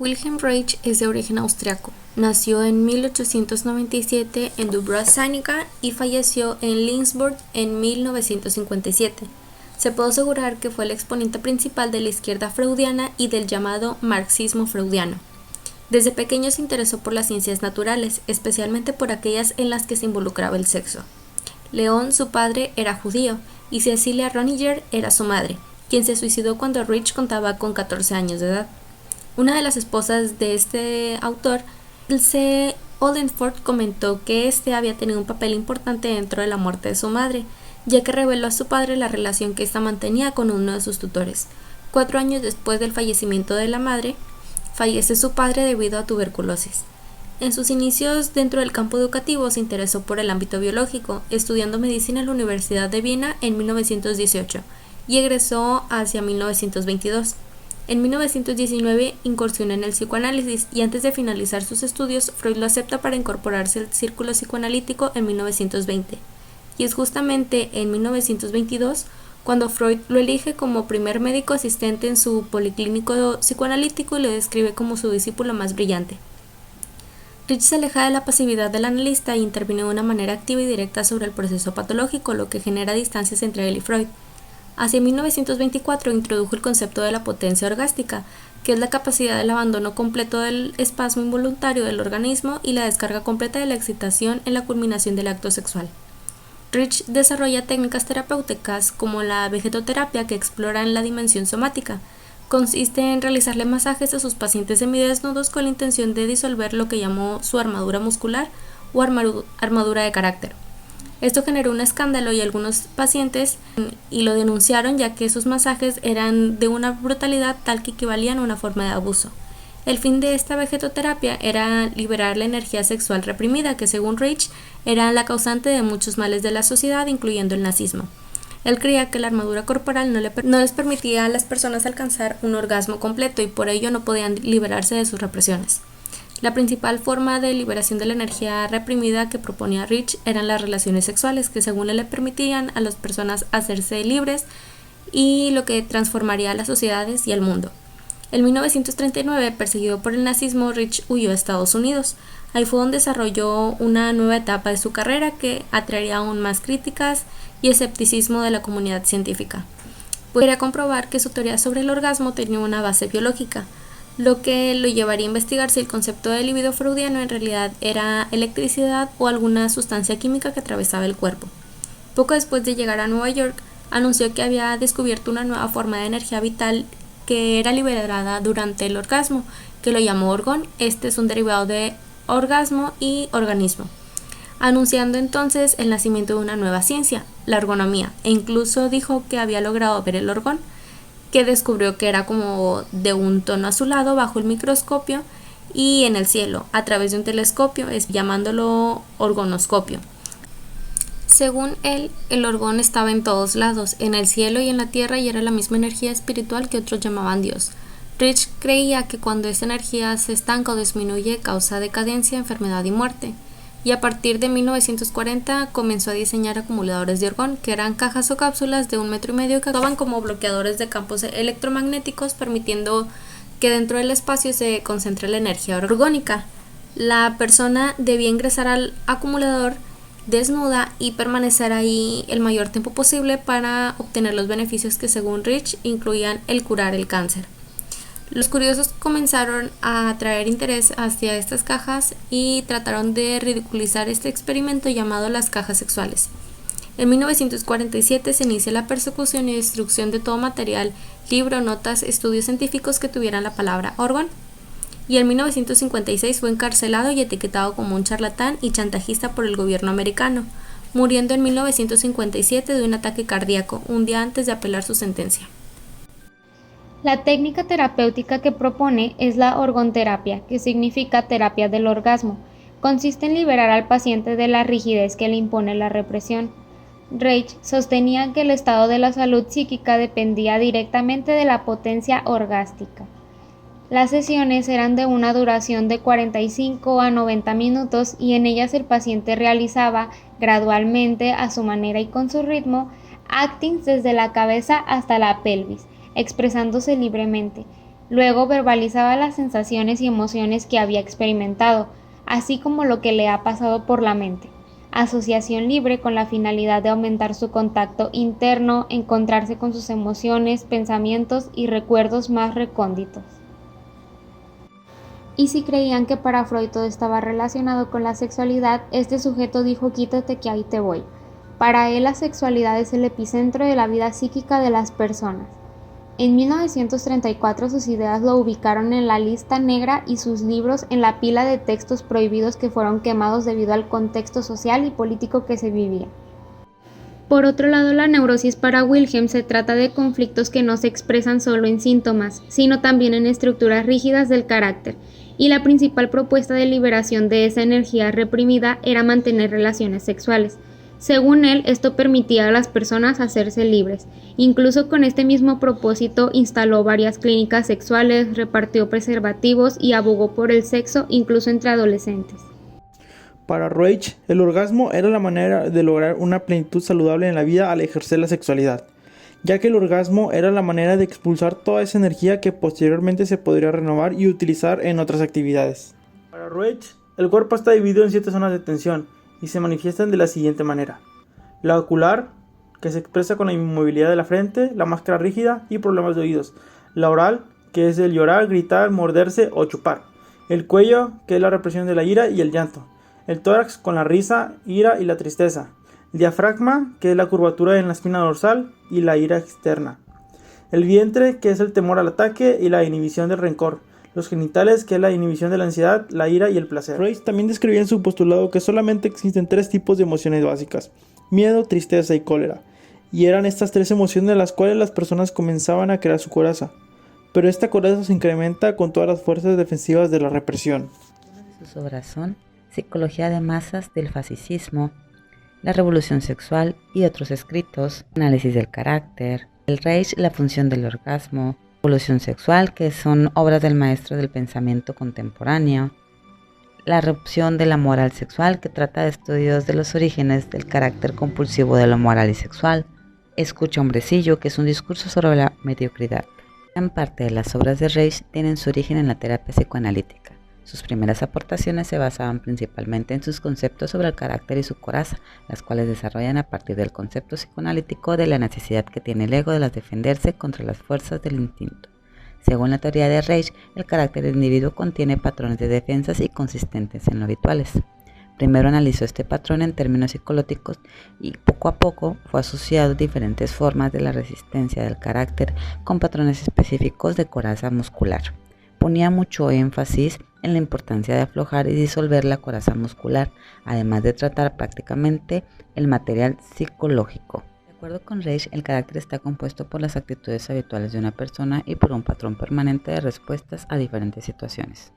Wilhelm Reich es de origen austriaco. Nació en 1897 en Dubrovnik y falleció en Lindsburg en 1957. Se puede asegurar que fue el exponente principal de la izquierda freudiana y del llamado marxismo freudiano. Desde pequeño se interesó por las ciencias naturales, especialmente por aquellas en las que se involucraba el sexo. León, su padre, era judío, y Cecilia Roniger era su madre, quien se suicidó cuando Reich contaba con 14 años de edad. Una de las esposas de este autor, Ilse Oldenford, comentó que este había tenido un papel importante dentro de la muerte de su madre, ya que reveló a su padre la relación que ésta mantenía con uno de sus tutores. 4 años después del fallecimiento de la madre, fallece su padre debido a tuberculosis. En sus inicios dentro del campo educativo se interesó por el ámbito biológico, estudiando medicina en la Universidad de Viena en 1918 y egresó hacia 1922. En 1919 incursionó en el psicoanálisis y antes de finalizar sus estudios, Freud lo acepta para incorporarse al círculo psicoanalítico en 1920. Y es justamente en 1922 cuando Freud lo elige como primer médico asistente en su policlínico psicoanalítico y lo describe como su discípulo más brillante. Reich se aleja de la pasividad del analista e interviene de una manera activa y directa sobre el proceso patológico, lo que genera distancias entre él y Freud. Hacia 1924 introdujo el concepto de la potencia orgástica, que es la capacidad del abandono completo del espasmo involuntario del organismo y la descarga completa de la excitación en la culminación del acto sexual. Reich desarrolla técnicas terapéuticas como la vegetoterapia que exploran la dimensión somática. Consiste en realizarle masajes a sus pacientes semidesnudos con la intención de disolver lo que llamó su armadura muscular o armadura de carácter. Esto generó un escándalo y algunos pacientes lo denunciaron, ya que sus masajes eran de una brutalidad tal que equivalían a una forma de abuso. El fin de esta vegetoterapia era liberar la energía sexual reprimida, que según Reich era la causante de muchos males de la sociedad, incluyendo el nazismo. Él creía que la armadura corporal no les permitía a las personas alcanzar un orgasmo completo y por ello no podían liberarse de sus represiones. La principal forma de liberación de la energía reprimida que proponía Reich eran las relaciones sexuales, que según él le permitían a las personas hacerse libres y lo que transformaría a las sociedades y al mundo. En 1939, perseguido por el nazismo, Reich huyó a Estados Unidos. Ahí fue donde desarrolló una nueva etapa de su carrera que atraería aún más críticas y escepticismo de la comunidad científica. Podría comprobar que su teoría sobre el orgasmo tenía una base biológica, lo que lo llevaría a investigar si el concepto de libido freudiano en realidad era electricidad o alguna sustancia química que atravesaba el cuerpo. Poco después de llegar a Nueva York, anunció que había descubierto una nueva forma de energía vital que era liberada durante el orgasmo, que lo llamó orgón. Este es un derivado de orgasmo y organismo, anunciando entonces el nacimiento de una nueva ciencia, la ergonomía, e incluso dijo que había logrado ver el orgón, que descubrió que era como de un tono azulado bajo el microscopio y en el cielo a través de un telescopio, llamándolo orgonoscopio. Según él, el orgón estaba en todos lados, en el cielo y en la tierra, y era la misma energía espiritual que otros llamaban Dios. Reich creía que cuando esa energía se estanca o disminuye causa decadencia, enfermedad y muerte, y a partir de 1940 comenzó a diseñar acumuladores de orgón, que eran cajas o cápsulas de 1,5 metros que actuaban como bloqueadores de campos electromagnéticos, permitiendo que dentro del espacio se concentre la energía orgónica. La persona debía ingresar al acumulador desnuda y permanecer ahí el mayor tiempo posible para obtener los beneficios que según Reich incluían el curar el cáncer. Los curiosos comenzaron a traer interés hacia estas cajas y trataron de ridiculizar este experimento llamado las cajas sexuales. En 1947 se inicia la persecución y destrucción de todo material, libro, notas, estudios científicos que tuvieran la palabra orgón. Y en 1956 fue encarcelado y etiquetado como un charlatán y chantajista por el gobierno americano, muriendo en 1957 de un ataque cardíaco, un día antes de apelar su sentencia. La técnica terapéutica que propone es la orgonterapia, que significa terapia del orgasmo. Consiste en liberar al paciente de la rigidez que le impone la represión. Reich sostenía que el estado de la salud psíquica dependía directamente de la potencia orgástica. Las sesiones eran de una duración de 45 a 90 minutos y en ellas el paciente realizaba gradualmente, a su manera y con su ritmo, actings desde la cabeza hasta la pelvis, expresándose libremente. Luego verbalizaba las sensaciones y emociones que había experimentado, así como lo que le ha pasado por la mente. Asociación libre con la finalidad de aumentar su contacto interno, encontrarse con sus emociones, pensamientos y recuerdos más recónditos. Y si creían que para Freud todo estaba relacionado con la sexualidad, este sujeto dijo: quítate que ahí te voy. Para él la sexualidad es el epicentro de la vida psíquica de las personas. En 1934 sus ideas lo ubicaron en la lista negra y sus libros en la pila de textos prohibidos que fueron quemados debido al contexto social y político que se vivía. Por otro lado, la neurosis para Wilhelm se trata de conflictos que no se expresan solo en síntomas, sino también en estructuras rígidas del carácter, y la principal propuesta de liberación de esa energía reprimida era mantener relaciones sexuales. Según él, esto permitía a las personas hacerse libres. Incluso con este mismo propósito instaló varias clínicas sexuales, repartió preservativos y abogó por el sexo incluso entre adolescentes. Para Reich, el orgasmo era la manera de lograr una plenitud saludable en la vida al ejercer la sexualidad, ya que el orgasmo era la manera de expulsar toda esa energía que posteriormente se podría renovar y utilizar en otras actividades. Para Reich, el cuerpo está dividido en 7 zonas de tensión y se manifiestan de la siguiente manera: la ocular, que se expresa con la inmovilidad de la frente, la máscara rígida y problemas de oídos; la oral, que es el llorar, gritar, morderse o chupar; el cuello, que es la represión de la ira y el llanto; el tórax, con la risa, ira y la tristeza; el diafragma, que es la curvatura en la espina dorsal y la ira externa; el vientre, que es el temor al ataque y la inhibición del rencor; los genitales, que es la inhibición de la ansiedad, la ira y el placer. Freud también describía en su postulado que solamente existen 3 tipos de emociones básicas: miedo, tristeza y cólera, y eran estas 3 emociones las cuales las personas comenzaban a crear su coraza, pero esta coraza se incrementa con todas las fuerzas defensivas de la represión. Sus obras son Psicología de masas del fascismo, La revolución sexual y otros escritos, Análisis del carácter, El Reich, la función del orgasmo, Revolución sexual, que son obras del maestro del pensamiento contemporáneo, La erupción de la moral sexual, que trata de estudios de los orígenes del carácter compulsivo de lo moral y sexual, Escucha hombrecillo, que es un discurso sobre la mediocridad. Gran parte de las obras de Reich tienen su origen en la terapia psicoanalítica. Sus primeras aportaciones se basaban principalmente en sus conceptos sobre el carácter y su coraza, las cuales desarrollan a partir del concepto psicoanalítico de la necesidad que tiene el ego de defenderse contra las fuerzas del instinto. Según la teoría de Reich, el carácter del individuo contiene patrones de defensas y consistentes en lo habituales. Primero analizó este patrón en términos psicológicos y poco a poco fue asociado a diferentes formas de la resistencia del carácter con patrones específicos de coraza muscular. Ponía mucho énfasis en la importancia de aflojar y disolver la coraza muscular, además de tratar prácticamente el material psicológico. De acuerdo con Reich, el carácter está compuesto por las actitudes habituales de una persona y por un patrón permanente de respuestas a diferentes situaciones.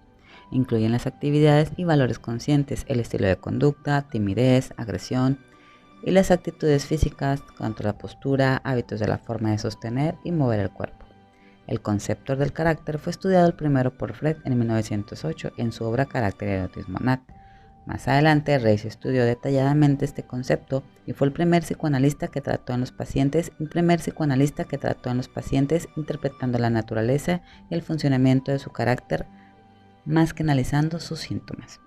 Incluyen las actividades y valores conscientes, el estilo de conducta, timidez, agresión, y las actitudes físicas, cuanto a la postura, hábitos de la forma de sostener y mover el cuerpo. El concepto del carácter fue estudiado primero por Freud en 1908 en su obra Carácter y Erotismo Nat. Más adelante, Reich estudió detalladamente este concepto y fue el primer psicoanalista que trató en los pacientes interpretando la naturaleza y el funcionamiento de su carácter más que analizando sus síntomas.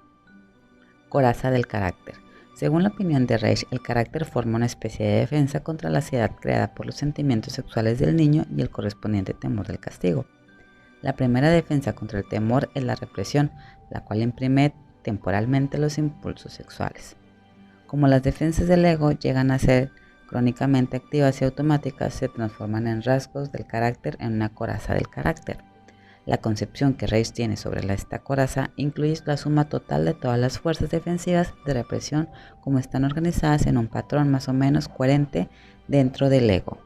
Coraza del carácter. Según la opinión de Reich, el carácter forma una especie de defensa contra la ansiedad creada por los sentimientos sexuales del niño y el correspondiente temor del castigo. La primera defensa contra el temor es la represión, la cual imprime temporalmente los impulsos sexuales. Como las defensas del ego llegan a ser crónicamente activas y automáticas, se transforman en rasgos del carácter en una coraza del carácter. La concepción que Reich tiene sobre esta coraza incluye la suma total de todas las fuerzas defensivas de represión como están organizadas en un patrón más o menos coherente dentro del ego.